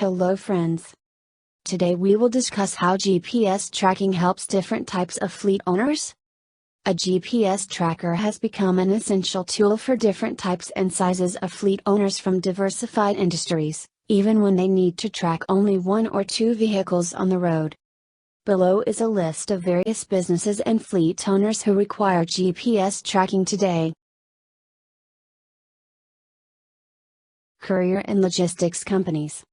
Hello friends. Today we will discuss how GPS tracking helps different types of fleet owners. A GPS tracker has become an essential tool for different types and sizes of fleet owners from diversified industries, even when they need to track only one or two vehicles on the road. Below is a list of various businesses and fleet owners who require GPS tracking today. Courier and logistics companies.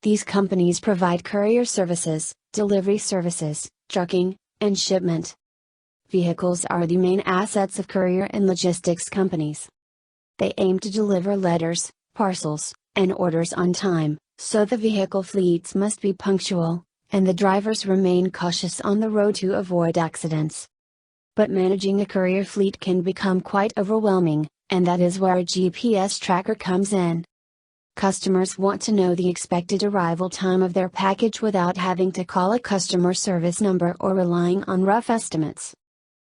These companies provide courier services, delivery services, trucking, and shipment. Vehicles are the main assets of courier and logistics companies. They aim to deliver letters, parcels, and orders on time, so the vehicle fleets must be punctual, and the drivers remain cautious on the road to avoid accidents. But managing a courier fleet can become quite overwhelming, and that is where a GPS tracker comes in. Customers want to know the expected arrival time of their package without having to call a customer service number or relying on rough estimates.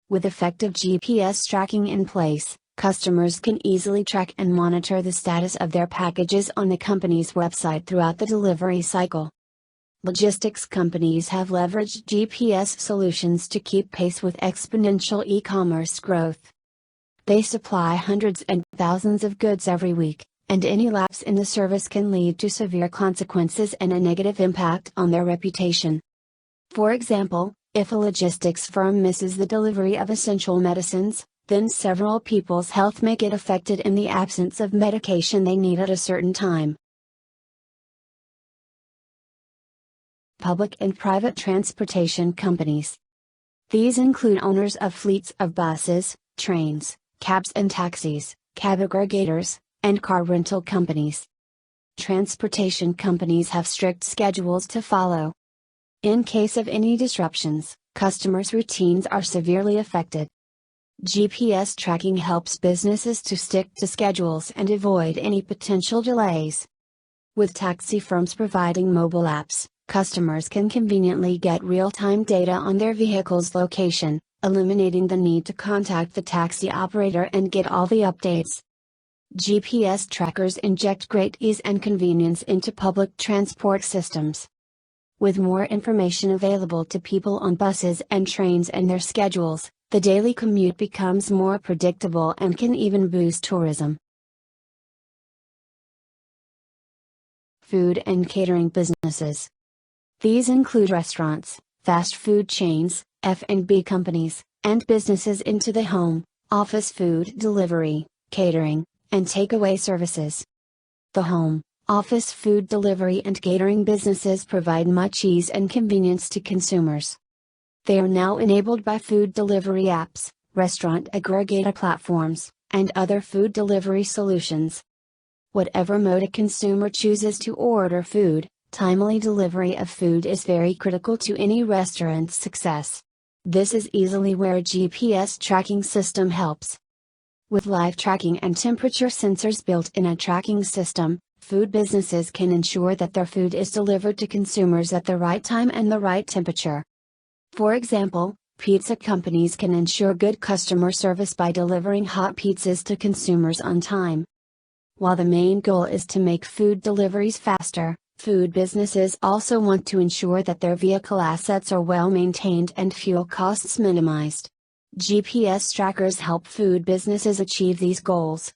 With effective GPS tracking in place, customers can easily track and monitor the status of their packages on the company's website throughout the delivery cycle. Logistics companies have leveraged GPS solutions to keep pace with exponential e-commerce growth. They supply hundreds and thousands of goods every week, and any lapse in the service can lead to severe consequences and a negative impact on their reputation. For example, if a logistics firm misses the delivery of essential medicines, then several people's health may get affected in the absence of medication they need at a certain time. Public and private transportation companies. These include owners of fleets of buses, trains, cabs and taxis, cab aggregators, and car rental companies. Transportation companies have strict schedules to follow. In case of any disruptions, customers' routines are severely affected. GPS tracking helps businesses to stick to schedules and avoid any potential delays. With taxi firms providing mobile apps, customers can conveniently get real-time data on their vehicle's location, eliminating the need to contact the taxi operator and get all the updates. GPS trackers inject great ease and convenience into public transport systems. With more information available to people on buses and trains and their schedules, the daily commute becomes more predictable and can even boost tourism. Food and catering businesses. These include restaurants, fast food chains, F&B companies, and businesses into the home, office food delivery, catering, and takeaway services. The home, office food delivery and catering businesses provide much ease and convenience to consumers. They are now enabled by food delivery apps, restaurant aggregator platforms, and other food delivery solutions. Whatever mode a consumer chooses to order food, timely delivery of food is very critical to any restaurant's success. This is easily where a GPS tracking system helps. With live tracking and temperature sensors built in a tracking system, food businesses can ensure that their food is delivered to consumers at the right time and the right temperature. For example, pizza companies can ensure good customer service by delivering hot pizzas to consumers on time. While the main goal is to make food deliveries faster, food businesses also want to ensure that their vehicle assets are well maintained and fuel costs minimized. GPS trackers help food businesses achieve these goals.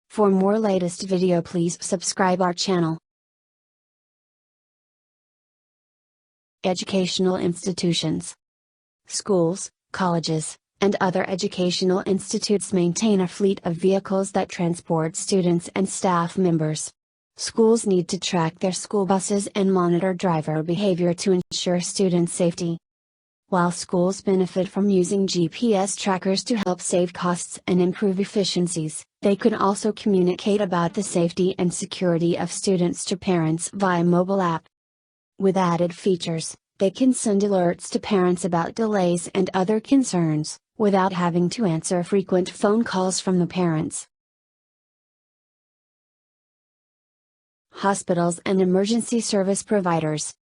For more latest video, please subscribe our channel. Educational institutions. Schools, colleges, and other educational institutes maintain a fleet of vehicles that transport students and staff members. Schools need to track their school buses and monitor driver behavior to ensure student safety. While schools benefit from using GPS trackers to help save costs and improve efficiencies, they can also communicate about the safety and security of students to parents via mobile app. With added features, they can send alerts to parents about delays and other concerns, without having to answer frequent phone calls from the parents. Hospitals and emergency service providers.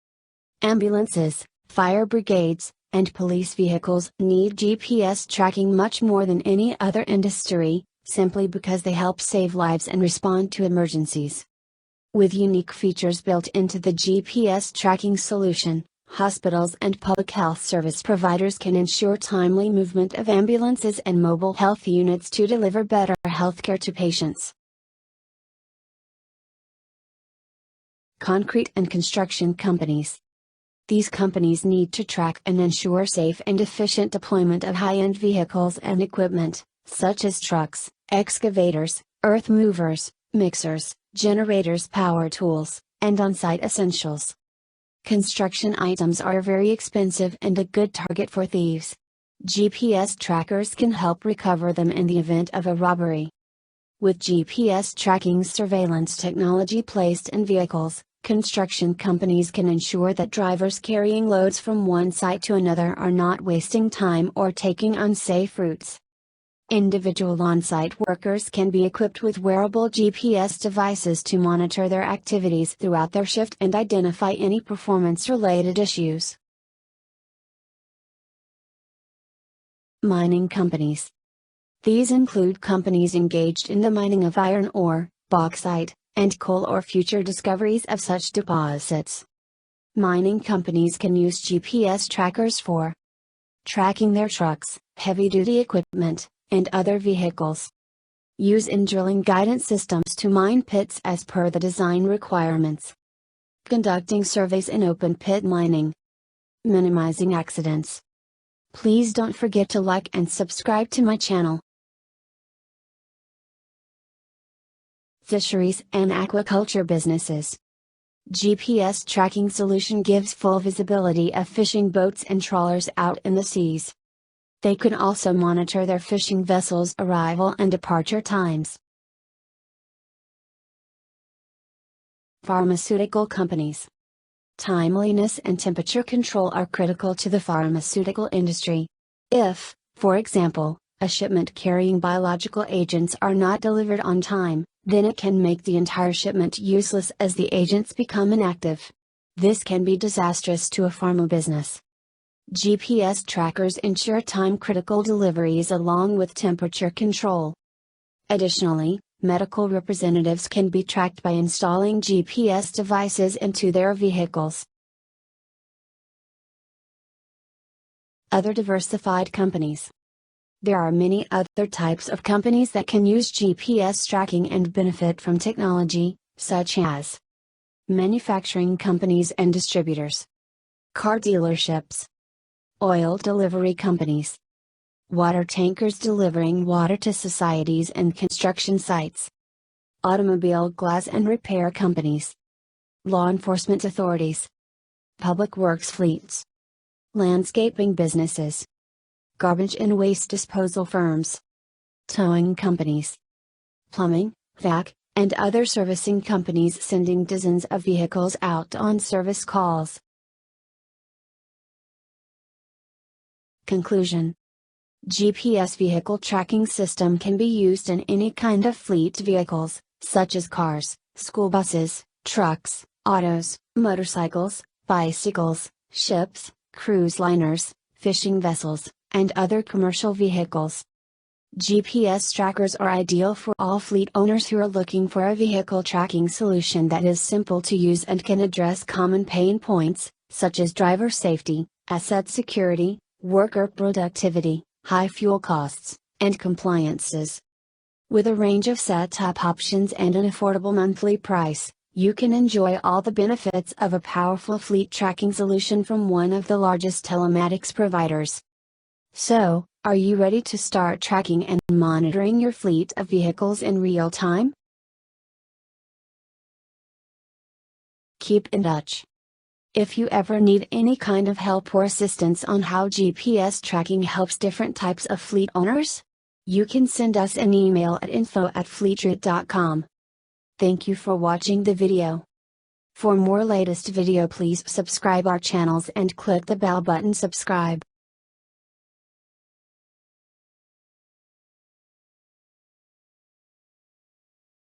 Ambulances, fire brigades, and police vehicles need GPS tracking much more than any other industry, simply because they help save lives and respond to emergencies. With unique features built into the GPS tracking solution, hospitals and public health service providers can ensure timely movement of ambulances and mobile health units to deliver better healthcare to patients. Concrete and construction companies. These companies need to track and ensure safe and efficient deployment of high-end vehicles and equipment, such as trucks, excavators, earth movers, mixers, generators, power tools, and on-site essentials. Construction items are very expensive and a good target for thieves. GPS trackers can help recover them in the event of a robbery. With GPS tracking surveillance technology placed in vehicles, construction companies can ensure that drivers carrying loads from one site to another are not wasting time or taking unsafe routes. Individual on-site workers can be equipped with wearable GPS devices to monitor their activities throughout their shift and identify any performance-related issues. Mining companies. These include companies engaged in the mining of iron ore, bauxite, and coal or future discoveries of such deposits. Mining companies can use GPS trackers for tracking their trucks, heavy-duty equipment, and other vehicles. Use in drilling guidance systems to mine pits as per the design requirements. Conducting surveys in open pit mining. Minimizing accidents. Please don't forget to like and subscribe to my channel. Fisheries and aquaculture businesses. GPS tracking solution gives full visibility of fishing boats and trawlers out in the seas. They can also monitor their fishing vessels' arrival and departure times. Pharmaceutical companies. Timeliness and temperature control are critical to the pharmaceutical industry. If, for example, a shipment carrying biological agents are not delivered on time, then it can make the entire shipment useless as the agents become inactive. This can be disastrous to a pharma business. GPS trackers ensure time-critical deliveries along with temperature control. Additionally, medical representatives can be tracked by installing GPS devices into their vehicles. Other diversified companies. There are many other types of companies that can use GPS tracking and benefit from technology, such as manufacturing companies and distributors, car dealerships, oil delivery companies, water tankers delivering water to societies and construction sites, automobile glass and repair companies, law enforcement authorities, public works fleets, landscaping businesses, garbage and waste disposal firms, towing companies, plumbing, vac, and other servicing companies sending dozens of vehicles out on service calls. Conclusion. GPS vehicle tracking system can be used in any kind of fleet vehicles, such as cars, school buses, trucks, autos, motorcycles, bicycles, ships, cruise liners, fishing vessels, and other commercial vehicles. GPS trackers are ideal for all fleet owners who are looking for a vehicle tracking solution that is simple to use and can address common pain points, such as driver safety, asset security, worker productivity, high fuel costs, and compliances. With a range of setup options and an affordable monthly price, you can enjoy all the benefits of a powerful fleet tracking solution from one of the largest telematics providers. So, are you ready to start tracking and monitoring your fleet of vehicles in real time? Keep in touch. If you ever need any kind of help or assistance on how GPS tracking helps different types of fleet owners, you can send us an email at info@fleetroute.com. Thank you for watching the video. For more latest video, please subscribe our channels and click the bell button subscribe.